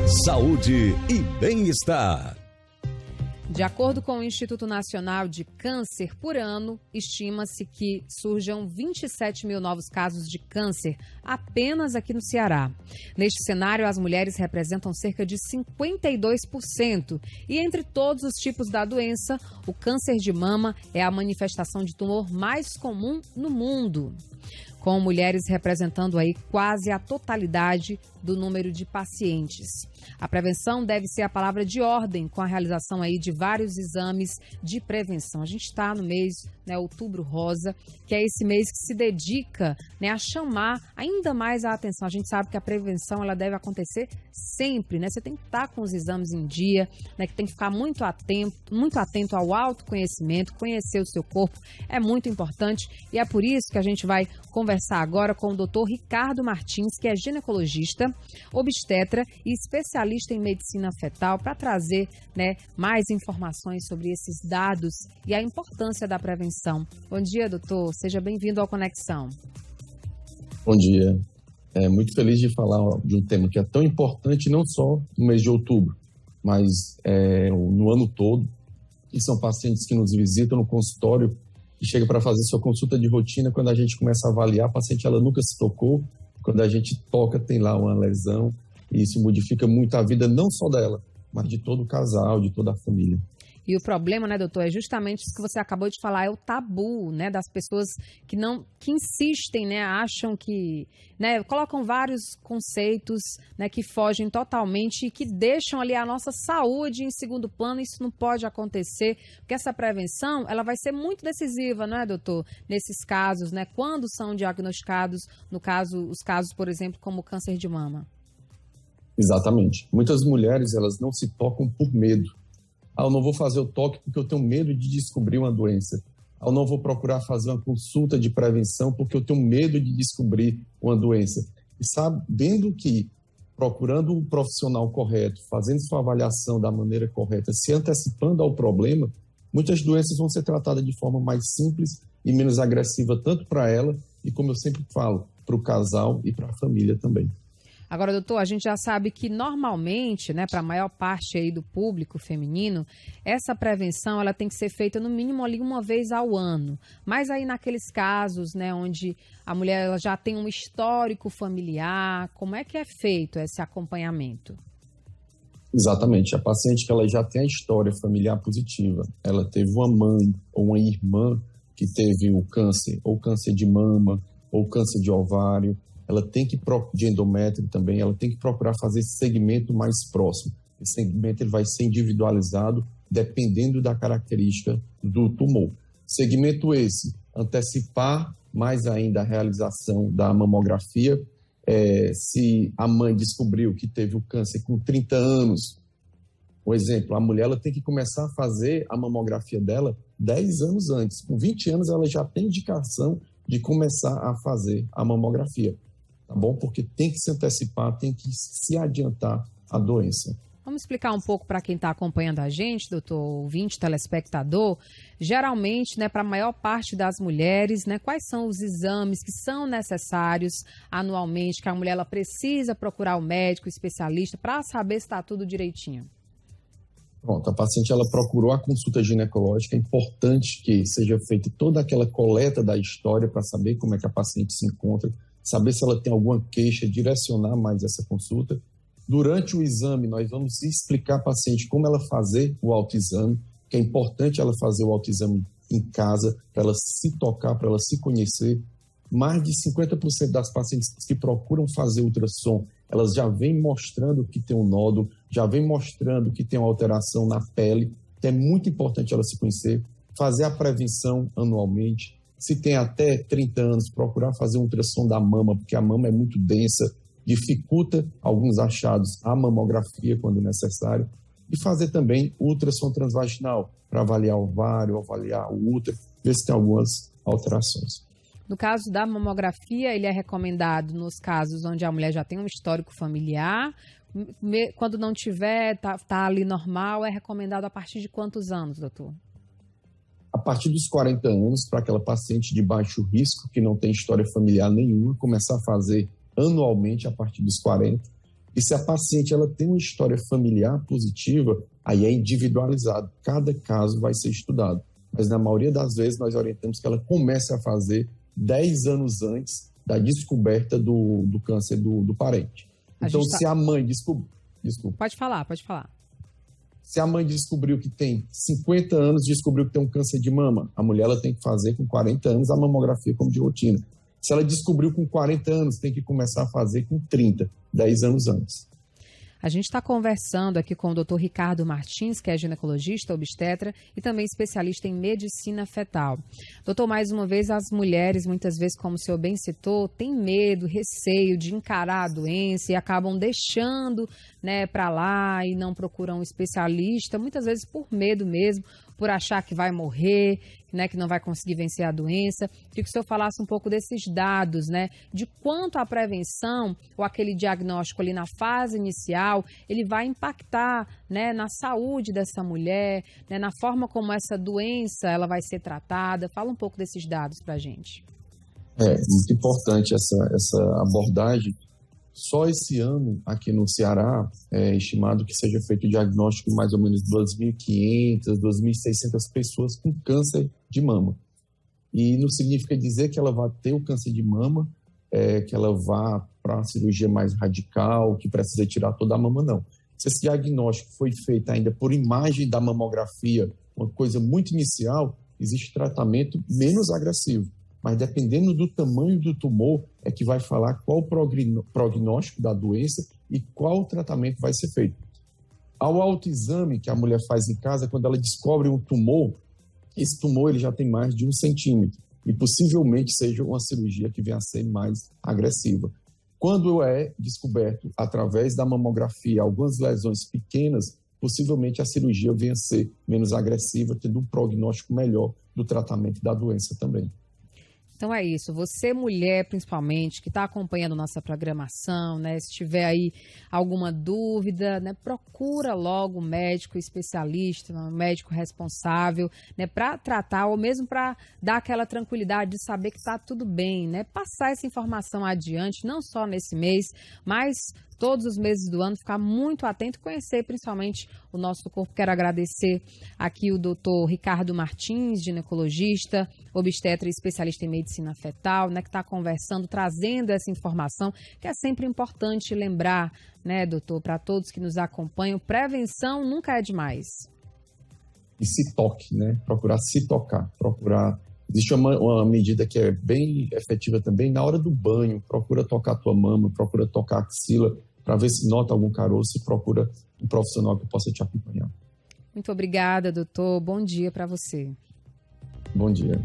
Saúde e bem-estar. De acordo com o Instituto Nacional de Câncer, por ano, estima-se que surjam 27 mil novos casos de câncer apenas aqui no Ceará. Neste cenário, as mulheres representam cerca de 52%. E entre todos os tipos da doença, o câncer de mama é a manifestação de tumor mais comum no mundo, com mulheres representando aí quase a totalidade do número de pacientes. A prevenção deve ser a palavra de ordem, com a realização aí de vários exames de prevenção. A gente está no mês, Outubro Rosa, que é esse mês que se dedica, a chamar ainda mais a atenção. A gente sabe que a prevenção ela deve acontecer sempre, Você tem que estar com os exames em dia, que tem que ficar muito atento ao autoconhecimento, conhecer o seu corpo, é muito importante. E é por isso que a gente vai conversar agora com o Dr. Ricardo Martins, que é ginecologista, obstetra e especialista em medicina fetal, para trazer mais informações sobre esses dados e a importância da prevenção. Bom dia, doutor. Seja bem-vindo ao Conexão. Bom dia. Muito feliz de falar de um tema que é tão importante, não só no mês de outubro, mas no ano todo. E são pacientes que nos visitam no consultório e chegam para fazer sua consulta de rotina. Quando a gente começa a avaliar, a paciente ela nunca se tocou. Quando a gente toca, tem lá uma lesão, e isso modifica muito a vida, não só dela, mas de todo o casal, de toda a família. E o problema, doutor, é justamente isso que você acabou de falar, é o tabu, das pessoas que insistem, acham que, colocam vários conceitos, que fogem totalmente e que deixam ali a nossa saúde em segundo plano. Isso não pode acontecer, porque essa prevenção, ela vai ser muito decisiva, não é, doutor? Nesses casos, quando são diagnosticados, os casos, por exemplo, como o câncer de mama. Exatamente. Muitas mulheres, elas não se tocam por medo. Eu não vou fazer o toque porque eu tenho medo de descobrir uma doença. Eu não vou procurar fazer uma consulta de prevenção porque eu tenho medo de descobrir uma doença. E sabendo que, procurando um profissional correto, fazendo sua avaliação da maneira correta, se antecipando ao problema, muitas doenças vão ser tratadas de forma mais simples e menos agressiva, tanto para ela e, como eu sempre falo, para o casal e para a família também. Agora, doutor, a gente já sabe que normalmente, para a maior parte aí do público feminino, essa prevenção ela tem que ser feita no mínimo ali uma vez ao ano. Mas aí naqueles casos, onde a mulher ela já tem um histórico familiar, como é que é feito esse acompanhamento? Exatamente. A paciente que ela já tem a história familiar positiva, ela teve uma mãe ou uma irmã que teve o câncer, ou câncer de mama, ou câncer de ovário, ela tem que, de endométrio também, ela tem que procurar fazer esse segmento mais próximo. Esse segmento ele vai ser individualizado dependendo da característica do tumor. Segmento esse, antecipar mais ainda a realização da mamografia. Se a mãe descobriu que teve o câncer com 30 anos, por exemplo, a mulher ela tem que começar a fazer a mamografia dela 10 anos antes. Com 20 anos ela já tem indicação de começar a fazer a mamografia. Tá bom? Porque tem que se antecipar, tem que se adiantar a doença. Vamos explicar um pouco para quem está acompanhando a gente, doutor, ouvinte, telespectador. Geralmente, para a maior parte das mulheres, quais são os exames que são necessários anualmente, que a mulher ela precisa procurar o médico, o especialista, para saber se está tudo direitinho? Pronto, a paciente ela procurou a consulta ginecológica. É importante que seja feita toda aquela coleta da história para saber como é que a paciente se encontra, saber se ela tem alguma queixa, direcionar mais essa consulta. Durante o exame, nós vamos explicar à paciente como ela fazer o autoexame, que é importante ela fazer o autoexame em casa, para ela se tocar, para ela se conhecer. Mais de 50% das pacientes que procuram fazer ultrassom, elas já vêm mostrando que tem um nódulo, já vêm mostrando que tem uma alteração na pele. Então é muito importante ela se conhecer, fazer a prevenção anualmente. Se tem até 30 anos, procurar fazer um ultrassom da mama, porque a mama é muito densa, dificulta alguns achados a mamografia quando necessário. E fazer também ultrassom transvaginal, para avaliar o ovário, avaliar o útero, ver se tem algumas alterações. No caso da mamografia, ele é recomendado nos casos onde a mulher já tem um histórico familiar. Quando não tiver, tá ali normal, é recomendado a partir de quantos anos, doutor? A partir dos 40 anos, para aquela paciente de baixo risco, que não tem história familiar nenhuma, começar a fazer anualmente a partir dos 40. E se a paciente ela tem uma história familiar positiva, aí é individualizado. Cada caso vai ser estudado. Mas na maioria das vezes nós orientamos que ela comece a fazer 10 anos antes da descoberta do câncer do parente. Então, se a mãe descobriu... Desculpa. Pode falar. Se a mãe descobriu que tem 50 anos, descobriu que tem um câncer de mama, a mulher ela tem que fazer com 40 anos a mamografia como de rotina. Se ela descobriu com 40 anos, tem que começar a fazer com 30, 10 anos antes. A gente está conversando aqui com o Dr. Ricardo Martins, que é ginecologista, obstetra e também especialista em medicina fetal. Doutor, mais uma vez, as mulheres, muitas vezes, como o senhor bem citou, têm medo, receio de encarar a doença e acabam deixando, né, para lá e não procuram um especialista, muitas vezes por medo mesmo, por achar que vai morrer, né, que não vai conseguir vencer a doença. Queria que o senhor falasse um pouco desses dados, né, de quanto a prevenção ou aquele diagnóstico ali na fase inicial, ele vai impactar, né, na saúde dessa mulher, né, na forma como essa doença ela vai ser tratada. Fala um pouco desses dados para a gente. É muito importante essa abordagem. Só esse ano, aqui no Ceará, é estimado que seja feito o diagnóstico de mais ou menos 2.500, 2.600 pessoas com câncer de mama. E não significa dizer que ela vai ter o câncer de mama, que ela vá para a cirurgia mais radical, que precisa tirar toda a mama, não. Se esse diagnóstico foi feito ainda por imagem da mamografia, uma coisa muito inicial, existe tratamento menos agressivo. Mas dependendo do tamanho do tumor, é que vai falar qual o prognóstico da doença e qual o tratamento vai ser feito. Ao autoexame que a mulher faz em casa, quando ela descobre um tumor, esse tumor ele já tem mais de 1 centímetro e possivelmente seja uma cirurgia que venha a ser mais agressiva. Quando é descoberto através da mamografia algumas lesões pequenas, possivelmente a cirurgia venha a ser menos agressiva, tendo um prognóstico melhor do tratamento da doença também. Então é isso, você mulher principalmente, que está acompanhando nossa programação, né, se tiver aí alguma dúvida, né, procura logo um médico especialista, um médico responsável, né, para tratar ou mesmo para dar aquela tranquilidade de saber que está tudo bem, né, passar essa informação adiante, não só nesse mês, mas todos os meses do ano, ficar muito atento e conhecer principalmente o nosso corpo. Quero agradecer aqui o doutor Ricardo Martins, ginecologista, obstetra e especialista em medicina fetal, né, que está conversando, trazendo essa informação, que é sempre importante lembrar, né, doutor, para todos que nos acompanham, prevenção nunca é demais. E se toque, né? Procurar se tocar, procurar... Existe uma medida que é bem efetiva também, na hora do banho, procura tocar a tua mama, procura tocar a axila, para ver se nota algum caroço e procura um profissional que possa te acompanhar. Muito obrigada, doutor. Bom dia para você. Bom dia.